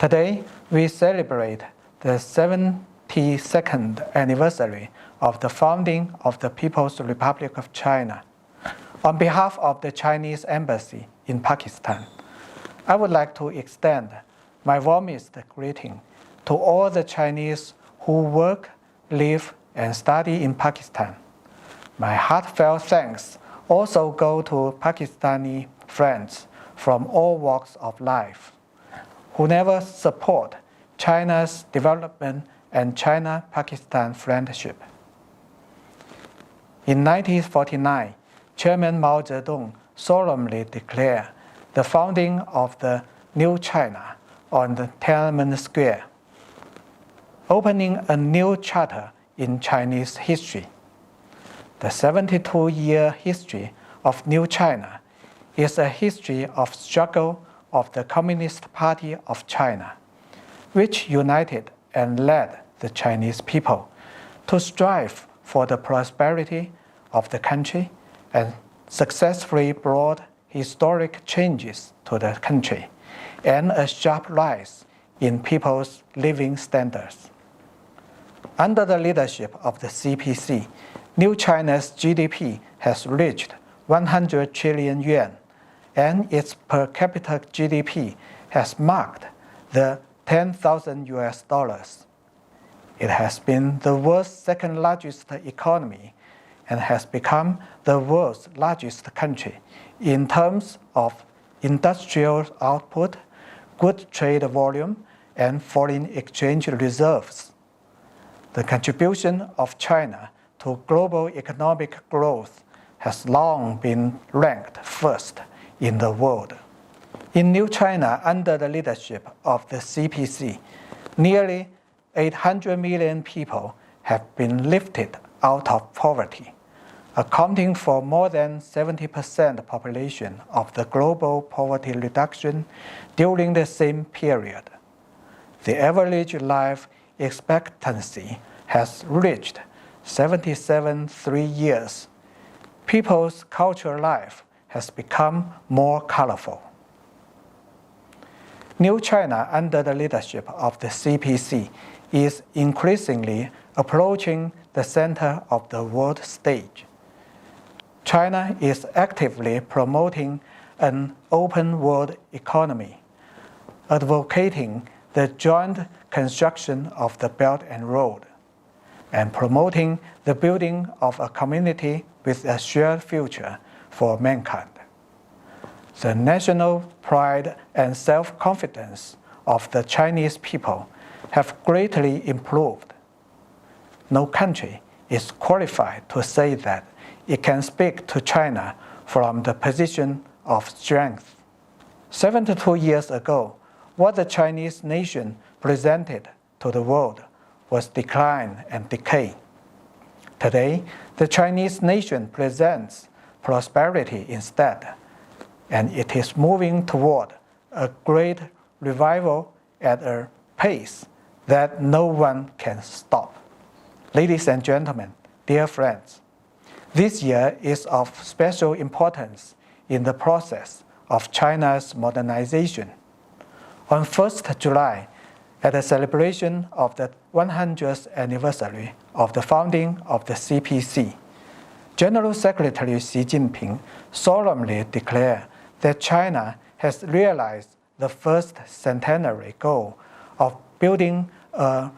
Today, we celebrate the 72nd anniversary of the founding of the People's Republic of China. On behalf of the Chinese Embassy in Pakistan, I would like to extend my warmest greeting to all the Chinese who work, live, and study in Pakistan. My heartfelt thanks also go to Pakistani friends from all walks of life who never support China's development and China-Pakistan friendship. In 1949, Chairman Mao Zedong solemnly declared the founding of the new China on the Tiananmen Square, opening a new chapter in Chinese history. The 72-year history of New China is a history of struggle of the Communist Party of China, which united and led the Chinese people to strive for the prosperity of the country and successfully brought historic changes to the country and a sharp rise in people's living standards. Under the leadership of the CPC, New China's GDP has reached 100 trillion yuan, and its per capita GDP has marked the 10,000 US dollars. It has been the world's second largest economy and has become the world's largest country in terms of industrial output, good trade volume, and foreign exchange reserves. The contribution of China to global economic growth has long been ranked first in the world. In New China, under the leadership of the CPC, nearly 800 million people have been lifted out of poverty, accounting for more than 70% population of the global poverty reduction during the same period. The average life expectancy has reached 77 years. People's cultural life has become more colorful. New China, under the leadership of the CPC, is increasingly approaching the center of the world stage. China is actively promoting an open world economy, advocating the joint construction of the Belt and Road, and promoting the building of a community with a shared future for mankind. The national pride and self-confidence of the Chinese people have greatly improved. No country is qualified to say that it can speak to China from the position of strength. 72 years ago, what the Chinese nation presented to the world was decline and decay. Today, the Chinese nation presents prosperity instead, and it is moving toward a great revival at a pace that no one can stop. Ladies and gentlemen, dear friends, this year is of special importance in the process of China's modernization. On 1st July, at the celebration of the 100th anniversary of the founding of the CPC, General Secretary Xi Jinping solemnly declared that China has realized the first centenary goal of building a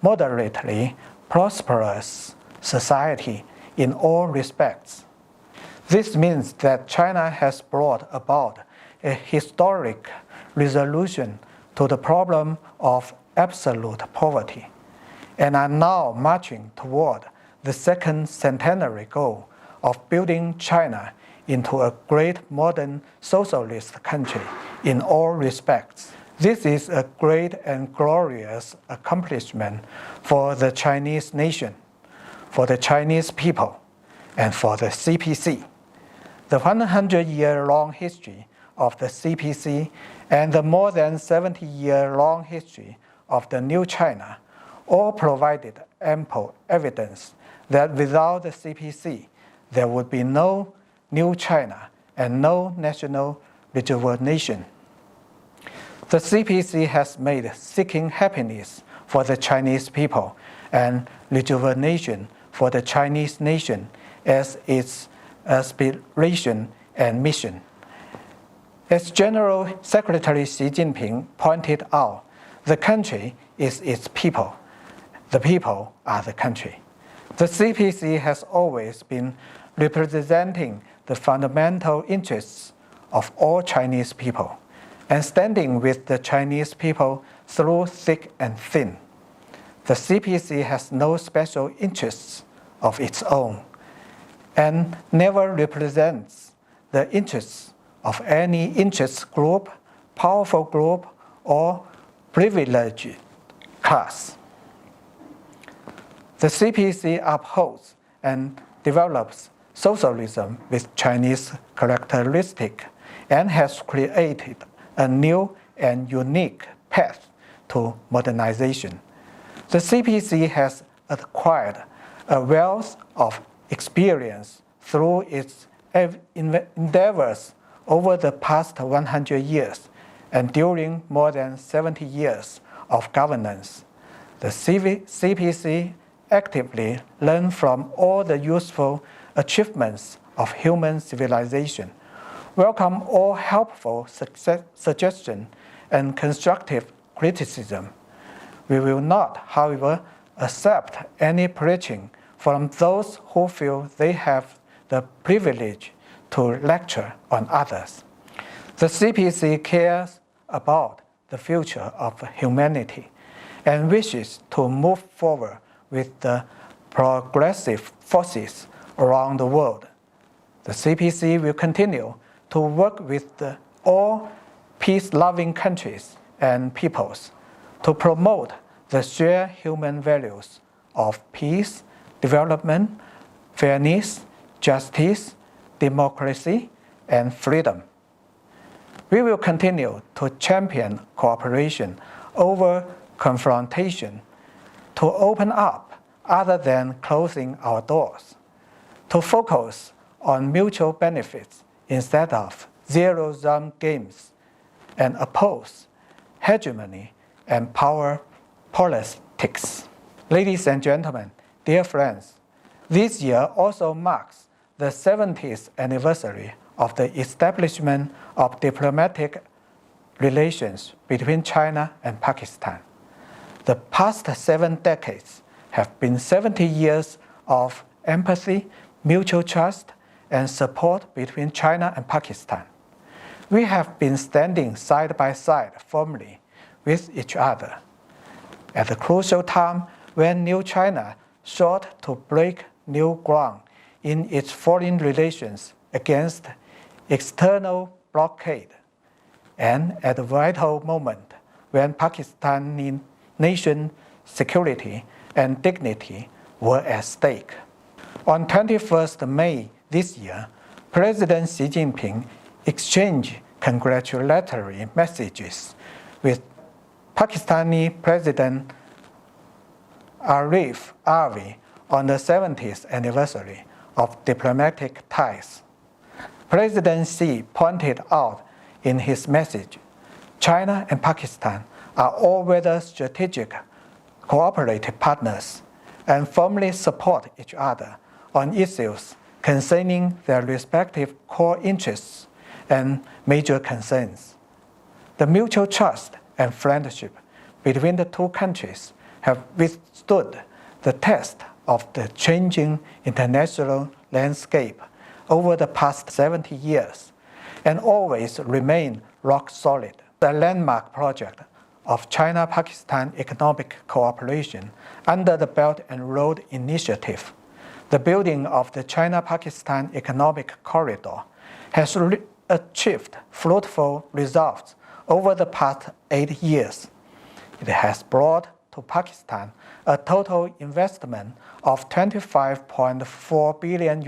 moderately prosperous society in all respects. This means that China has brought about a historic resolution to the problem of absolute poverty and are now marching toward the second centenary goal of building China into a great modern socialist country in all respects. This is a great and glorious accomplishment for the Chinese nation, for the Chinese people, and for the CPC. The 100-year-long history of the CPC and the more than 70-year-long history of the New China all provided ample evidence that without the CPC, there would be no New China and no national rejuvenation. The CPC has made seeking happiness for the Chinese people and rejuvenation for the Chinese nation as its aspiration and mission. As General Secretary Xi Jinping pointed out, the country is its people. The people are the country. The CPC has always been representing the fundamental interests of all Chinese people and standing with the Chinese people through thick and thin. The CPC has no special interests of its own and never represents the interests of any interest group, powerful group, or privileged class. The CPC upholds and develops socialism with Chinese characteristics and has created a new and unique path to modernization. The CPC has acquired a wealth of experience through its endeavors over the past 100 years and during more than 70 years of governance. The CPC actively learned from all the useful achievements of human civilization, welcome all helpful suggestions and constructive criticism. We will not, however, accept any preaching from those who feel they have the privilege to lecture on others. The CPC cares about the future of humanity and wishes to move forward with the progressive forces around the world. The CPC will continue to work with all peace-loving countries and peoples to promote the shared human values of peace, development, fairness, justice, democracy, and freedom. We will continue to champion cooperation over confrontation, to open up other than closing our doors, to focus on mutual benefits instead of zero-sum games, and oppose hegemony and power politics. Ladies and gentlemen, dear friends, this year also marks the 70th anniversary of the establishment of diplomatic relations between China and Pakistan. The past 7 decades have been 70 years of empathy, mutual trust, and support between China and Pakistan. We have been standing side by side firmly with each other. At the crucial time when New China sought to break new ground in its foreign relations against external blockade, and at a vital moment when Pakistani nation security and dignity were at stake. On 21st May this year, President Xi Jinping exchanged congratulatory messages with Pakistani President Arif Alvi on the 70th anniversary of diplomatic ties. President Xi pointed out in his message, China and Pakistan are all-weather strategic cooperative partners and firmly support each other on issues concerning their respective core interests and major concerns. The mutual trust and friendship between the two countries have withstood the test of the changing international landscape over the past 70 years and always remain rock solid. The landmark project of China-Pakistan economic cooperation under the Belt and Road Initiative, the building of the China-Pakistan Economic Corridor, has achieved fruitful results over the past 8 years. It has brought to Pakistan a total investment of $25.4 billion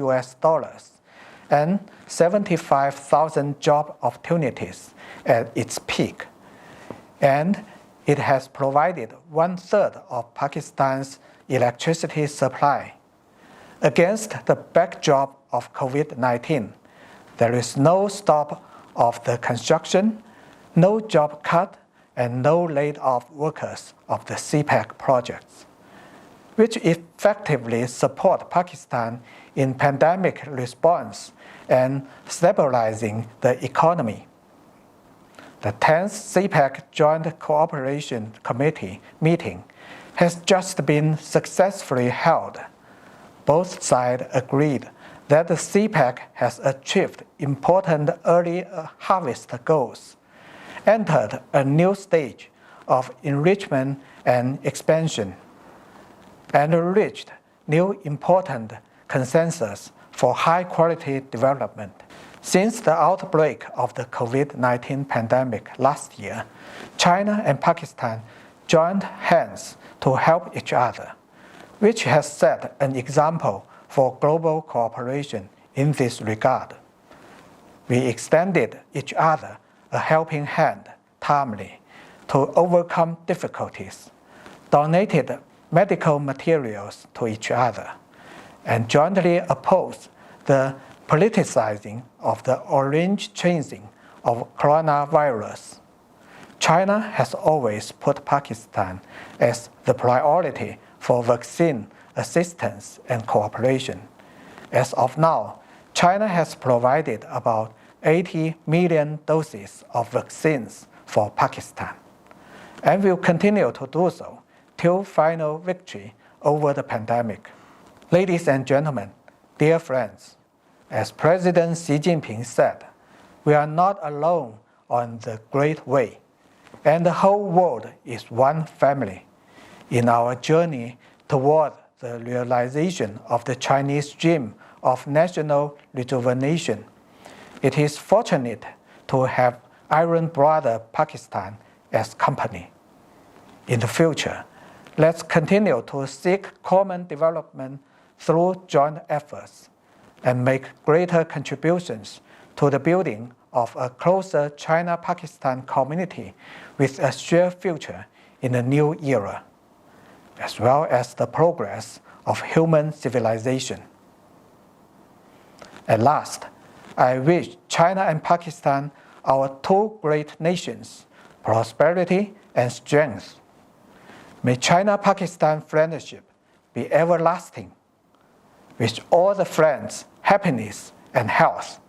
and 75,000 job opportunities at its peak. And it has provided 1/3 of Pakistan's electricity supply. Against the backdrop of COVID-19, there is no stop of the construction, no job cut, and no laid-off workers of the CPEC projects, which effectively support Pakistan in pandemic response and stabilizing the economy. The 10th CPEC Joint Cooperation Committee meeting has just been successfully held. Both sides agreed that the CPEC has achieved important early harvest goals, entered a new stage of enrichment and expansion, and reached new important consensus for high-quality development. Since the outbreak of the COVID-19 pandemic last year, China and Pakistan joined hands to help each other, which has set an example for global cooperation in this regard. We extended each other a helping hand timely to overcome difficulties, donated medical materials to each other, and jointly opposed the politicizing of the orange chasing of coronavirus. China has always put Pakistan as the priority for vaccine assistance and cooperation. As of now, China has provided about 80 million doses of vaccines for Pakistan, and will continue to do so till final victory over the pandemic. Ladies and gentlemen, dear friends, as President Xi Jinping said, we are not alone on the great way, and the whole world is one family. In our journey toward the realization of the Chinese dream of national rejuvenation, it is fortunate to have Iron Brother Pakistan as company. In the future, let's continue to seek common development through joint efforts and make greater contributions to the building of a closer China-Pakistan community with a shared future in the new era, as well as the progress of human civilization. At last, I wish China and Pakistan, our two great nations, prosperity and strength. May China-Pakistan friendship be everlasting. Wish all the friends happiness and health.